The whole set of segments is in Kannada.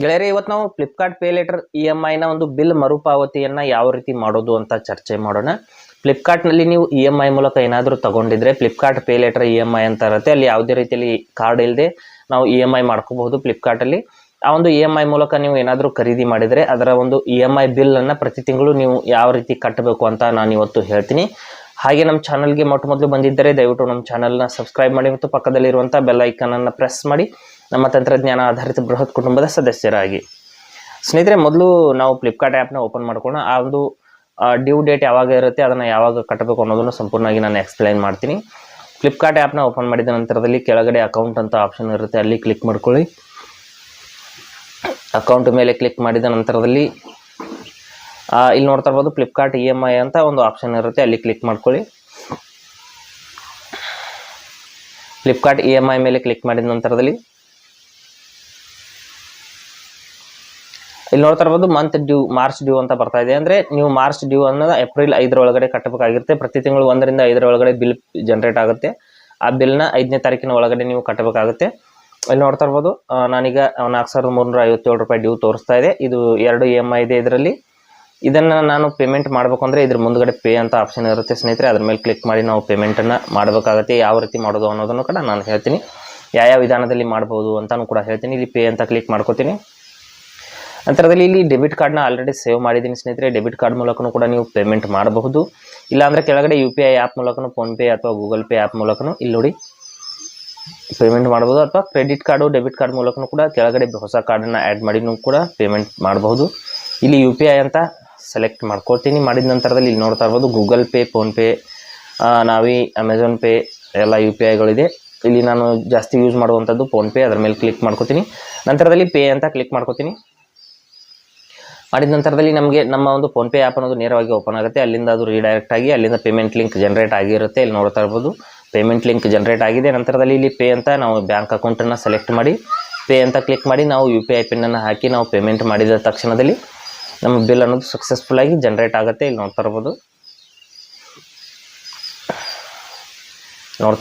ಗೆಳೆಯರೇ, ಇವತ್ತು ನಾವು ಫ್ಲಿಪ್ಕಾರ್ಟ್ ಪೇ ಲೇಟರ್ EMI ಒಂದು ಬಿಲ್ ಮರುಪಾವತಿಯನ್ನು ಯಾವ ರೀತಿ ಮಾಡೋದು ಅಂತ ಚರ್ಚೆ ಮಾಡೋಣ. ಫ್ಲಿಪ್ಕಾರ್ಟ್ನಲ್ಲಿ ನೀವು EMI ಮೂಲಕ ಏನಾದರೂ ತಗೊಂಡಿದ್ರೆ ಫ್ಲಿಪ್ಕಾರ್ಟ್ ಪೇ ಲೇಟರ್ EMI ಅಂತ ಇರುತ್ತೆ. ಅಲ್ಲಿ ಯಾವುದೇ ರೀತಿಯಲ್ಲಿ ಕಾರ್ಡ್ ಇಲ್ಲದೆ ನಾವು EMI ಮಾಡ್ಕೋಬಹುದು. ಫ್ಲಿಪ್ಕಾರ್ಟಲ್ಲಿ ಆ ಒಂದು EMI ಮೂಲಕ ನೀವು ಏನಾದರೂ ಖರೀದಿ ಮಾಡಿದರೆ ಅದರ ಒಂದು EMI ಬಿಲ್ಲನ್ನು ಪ್ರತಿ ತಿಂಗಳು ನೀವು ಯಾವ ರೀತಿ ಕಟ್ಟಬೇಕು ಅಂತ ನಾನು ಇವತ್ತು ಹೇಳ್ತೀನಿ. ಹಾಗೆ ನಮ್ಮ ಚಾನಲ್ಗೆ ಮೊದಲು ಬಂದಿದ್ದರೆ ದಯವಿಟ್ಟು ನಮ್ಮ ಚಾನಲ್ನ ಸಬ್ಸ್ಕ್ರೈಬ್ ಮಾಡಿ ಮತ್ತು ಪಕ್ಕದಲ್ಲಿರುವಂಥ ಬೆಲ್ ಐಕನನ್ನು ಪ್ರೆಸ್ ಮಾಡಿ ನಮ್ಮ ತಂತ್ರಜ್ಞಾನ ಆಧಾರಿತ ಬೃಹತ್ ಕುಟುಂಬದ ಸದಸ್ಯರಾಗಿ. ಸ್ನೇಹಿತರೆ, ಮೊದಲು ನಾವು ಫ್ಲಿಪ್ಕಾರ್ಟ್ ಆ್ಯಪ್ನ ಓಪನ್ ಮಾಡ್ಕೊಳ್ಳೋಣ. ಆ ಒಂದು ಡ್ಯೂ ಡೇಟ್ ಯಾವಾಗ ಇರುತ್ತೆ, ಅದನ್ನು ಯಾವಾಗ ಕಟ್ಟಬೇಕು ಅನ್ನೋದನ್ನು ಸಂಪೂರ್ಣವಾಗಿ ನಾನು ಎಕ್ಸ್ಪ್ಲೈನ್ ಮಾಡ್ತೀನಿ. ಫ್ಲಿಪ್ಕಾರ್ಟ್ ಆ್ಯಪ್ನ ಓಪನ್ ಮಾಡಿದ ನಂತರದಲ್ಲಿ ಕೆಳಗಡೆ ಅಕೌಂಟ್ ಅಂತ ಆಪ್ಷನ್ ಇರುತ್ತೆ, ಅಲ್ಲಿ ಕ್ಲಿಕ್ ಮಾಡ್ಕೊಳ್ಳಿ. ಅಕೌಂಟ್ ಮೇಲೆ ಕ್ಲಿಕ್ ಮಾಡಿದ ನಂತರದಲ್ಲಿ ಇಲ್ಲಿ ನೋಡ್ತಾ ಇರ್ಬೋದು ಫ್ಲಿಪ್ಕಾರ್ಟ್ EMI ಅಂತ ಒಂದು ಆಪ್ಷನ್ ಇರುತ್ತೆ, ಅಲ್ಲಿ ಕ್ಲಿಕ್ ಮಾಡ್ಕೊಳ್ಳಿ. ಫ್ಲಿಪ್ಕಾರ್ಟ್ EMI ಮೇಲೆ ಕ್ಲಿಕ್ ಮಾಡಿದ ನಂತರದಲ್ಲಿ ಇಲ್ಲಿ ನೋಡ್ತಾ ಇರ್ಬೋದು ಮಂತ್ ಡ್ಯೂ, ಮಾರ್ಚ್ ಡ್ಯೂ ಅಂತ ಬರ್ತಾ ಇದೆ. ಅಂದರೆ ನೀವು ಮಾರ್ಚ್ ಡ್ಯೂ ಅನ್ನೋದು ಏಪ್ರಿಲ್ 5 ಒಳಗಡೆ ಕಟ್ಟಬೇಕಾಗಿರುತ್ತೆ. ಪ್ರತಿ ತಿಂಗಳು 1ರಿಂದ 5 ಒಳಗಡೆ ಬಿಲ್ ಜನರೇಟ್ ಆಗುತ್ತೆ. ಆ ಬಿಲ್ನ 5ನೇ ತಾರೀಕಿನ ಒಳಗಡೆ ನೀವು ಕಟ್ಟಬೇಕಾಗುತ್ತೆ. ಇಲ್ಲಿ ನೋಡ್ತಾ ಇರ್ಬೋದು ನಾನೀಗ 4,357 ರೂಪಾಯಿ ಡ್ಯೂ ತೋರಿಸ್ತಾ ಇದೆ. ಇದು 2 EMI ಇದೆ ಇದರಲ್ಲಿ. ಇದನ್ನು ನಾನು ಪೇಮೆಂಟ್ ಮಾಡಬೇಕು ಅಂದರೆ ಇದ್ರ ಮುಂದ್ಗಡೆ ಪೇ ಅಂತ ಆಪ್ಷನ್ ಇರುತ್ತೆ ಸ್ನೇಹಿತರೆ, ಅದ್ರ ಮೇಲೆ ಕ್ಲಿಕ್ ಮಾಡಿ ನಾವು ಪೇಮೆಂಟನ್ನು ಮಾಡಬೇಕಾಗುತ್ತೆ. ಯಾವ ರೀತಿ ಮಾಡೋದು ಅನ್ನೋದನ್ನು ಕೂಡ ನಾನು ಹೇಳ್ತೀನಿ, ಯಾವ ವಿಧಾನದಲ್ಲಿ ಮಾಡ್ಬೋದು ಅಂತಲೂ ಕೂಡ ಹೇಳ್ತೀನಿ. ಇಲ್ಲಿ ಪೇ ಅಂತ ಕ್ಲಿಕ್ ಮಾಡ್ಕೋತೀನಿ. ನಂತರದಲ್ಲಿ ಇಲ್ಲಿ ಡೆಬಿಟ್ ಕಾರ್ಡ್ನ ಆಲ್ರೆಡಿ ಸೇವ್ ಮಾಡಿದ್ದೀನಿ ಸ್ನೇಹಿತರೆ. ಡೆಬಿಟ್ ಕಾರ್ಡ್ ಮೂಲಕನೂ ಕೂಡ ನೀವು ಪೇಮೆಂಟ್ ಮಾಡಬಹುದು. ಇಲ್ಲಾಂದರೆ ಕೆಳಗಡೆ UPI ಆ್ಯಪ್ ಮೂಲಕನೂ, ಫೋನ್ಪೇ ಅಥವಾ ಗೂಗಲ್ ಪೇ ಆ್ಯಪ್ ಮೂಲಕನೂ ಇಲ್ಲಿ ನೋಡಿ ಪೇಮೆಂಟ್ ಮಾಡ್ಬೋದು. ಅಥವಾ ಕ್ರೆಡಿಟ್ ಕಾರ್ಡು, ಡೆಬಿಟ್ ಕಾರ್ಡ್ ಮೂಲಕನೂ ಕೂಡ ಕೆಳಗಡೆ ಹೊಸ ಕಾರ್ಡನ್ನು ಆ್ಯಡ್ ಮಾಡಿನೂ ಕೂಡ ಪೇಮೆಂಟ್ ಮಾಡಬಹುದು. ಇಲ್ಲಿ UPI ಅಂತ ಸೆಲೆಕ್ಟ್ ಮಾಡ್ಕೊಳ್ತೀನಿ. ಮಾಡಿದ ನಂತರದಲ್ಲಿ ಇಲ್ಲಿ ನೋಡ್ತಾ ಇರ್ಬೋದು Google Pay, PhonePe, Navi, Amazon Pay ಎಲ್ಲ UPIಗಳಿದೆ. ಇಲ್ಲಿ ನಾನು ಜಾಸ್ತಿ ಯೂಸ್ ಮಾಡುವಂಥದ್ದು ಫೋನ್ಪೇ, ಅದರ ಮೇಲೆ ಕ್ಲಿಕ್ ಮಾಡ್ಕೊತೀನಿ. ನಂತರದಲ್ಲಿ ಪೇ ಅಂತ ಕ್ಲಿಕ್ ಮಾಡ್ಕೊತೀನಿ. ಮಾಡಿದ ನಂತರದಲ್ಲಿ ನಮಗೆ ನಮ್ಮ ಒಂದು ಫೋನ್ಪೇ ಆ್ಯಪ್ ಅನ್ನೋದು ನೇರವಾಗಿ ಓಪನ್ ಆಗುತ್ತೆ. ಅಲ್ಲಿಂದ ಅದು ರೀಡೈರೆಕ್ಟ್ ಆಗಿ ಅಲ್ಲಿಂದ ಪೇಮೆಂಟ್ ಲಿಂಕ್ ಜನರೇಟ್ ಆಗಿರುತ್ತೆ. ಇಲ್ಲಿ ನೋಡ್ತಾ ಇರ್ಬೋದು ಪೇಮೆಂಟ್ ಲಿಂಕ್ ಜನರೇಟ್ ಆಗಿದೆ. ನಂತರದಲ್ಲಿ ಇಲ್ಲಿ ಪೇ ಅಂತ ನಾವು ಬ್ಯಾಂಕ್ ಅಕೌಂಟನ್ನು ಸೆಲೆಕ್ಟ್ ಮಾಡಿ ಪೇ ಅಂತ ಕ್ಲಿಕ್ ಮಾಡಿ ನಾವು UPI ಪಿನ್ನನ್ನು ಹಾಕಿ ನಾವು ಪೇಮೆಂಟ್ ಮಾಡಿದ ತಕ್ಷಣದಲ್ಲಿ ನಮ್ಮ ಬಿಲ್ ಅನ್ನೋದು ಸಕ್ಸಸ್ಫುಲ್ಲಾಗಿ ಜನರೇಟ್ ಆಗುತ್ತೆ. ಇಲ್ಲಿ ನೋಡ್ತಾ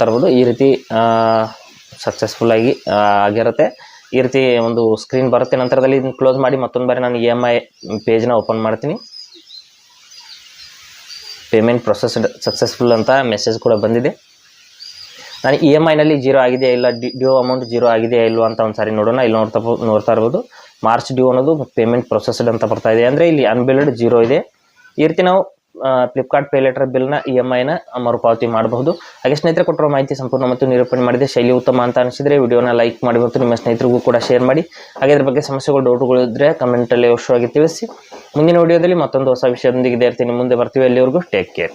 ಇರ್ಬೋದು ಈ ರೀತಿ ಸಕ್ಸಸ್ಫುಲ್ಲಾಗಿ ಆಗಿರುತ್ತೆ. ಈ ರೀತಿ ಒಂದು ಸ್ಕ್ರೀನ್ ಬರುತ್ತೆ. ನಂತರದಲ್ಲಿ ಇದನ್ನು ಕ್ಲೋಸ್ ಮಾಡಿ ಮತ್ತೊಂದು ಬಾರಿ ನಾನು EMI ಪೇಜ್ನ ಓಪನ್ ಮಾಡ್ತೀನಿ. ಪೇಮೆಂಟ್ ಪ್ರೊಸೆಸ್ಡ್ ಸಕ್ಸಸ್ಫುಲ್ ಅಂತ ಮೆಸೇಜ್ ಕೂಡ ಬಂದಿದೆ. ನಾನು EMIನಲ್ಲಿ 0 ಆಗಿದೆಯಾ ಇಲ್ಲ, ಡ್ಯೂ ಅಮೌಂಟ್ 0 ಆಗಿದೆಯಾ ಇಲ್ವಾ ಅಂತ ಒಂದು ಸಾರಿ ನೋಡೋಣ. ಇಲ್ಲಿ ನೋಡ್ತಾ ಇರ್ಬೋದು ಮಾರ್ಚ್ ಡ್ಯೂ ಅನ್ನೋದು ಪೇಮೆಂಟ್ ಪ್ರೊಸೆಸ್ಡ್ ಅಂತ ಬರ್ತಾ ಇದೆ. ಅಂದರೆ ಇಲ್ಲಿ ಅನ್ಬಿಲ್ಡ್ 0 ಇದೆ. ಈ ರೀತಿ ನಾವು ಫ್ಲಿಪ್ಕಾರ್ಟ್ ಪೇ ಲೇಟರ್ ಬಿಲ್ನ EMIನ ಮರುಪಾವತಿ ಮಾಡಬಹುದು. ಹಾಗೆ ಸ್ನೇಹಿತರೆ, ಕೊಟ್ಟಿರೋ ಮಾಹಿತಿ ಸಂಪೂರ್ಣ ಮತ್ತು ನಿರೂಪಣೆ ಮಾಡಿದೆ. ಶೈಲಿ ಉತ್ತಮ ಅಂತ ಅನಿಸಿದರೆ ವಿಡಿಯೋನ ಲೈಕ್ ಮಾಡಿ ಮತ್ತು ನಿಮ್ಮ ಸ್ನೇಹಿತರಿಗೂ ಕೂಡ ಶೇರ್ ಮಾಡಿ. ಹಾಗೆ ಅದ್ರ ಬಗ್ಗೆ ಸಮಸ್ಯೆಗಳು, ಡೌಟ್ಗಳು ಇದ್ದರೆ ಕಮೆಂಟಲ್ಲಿ ಅವಶ್ಯವಾಗಿ ತಿಳಿಸಿ. ಮುಂದಿನ ವಿಡಿಯೋದಲ್ಲಿ ಮತ್ತೊಂದು ಹೊಸ ವಿಷಯದೊಂದಿಗೆ ಇರ್ತೀನಿ, ಮುಂದೆ ಬರ್ತೀವಿ. ಅಲ್ಲಿವರೆಗೂ ಟೇಕ್ ಕೇರ್.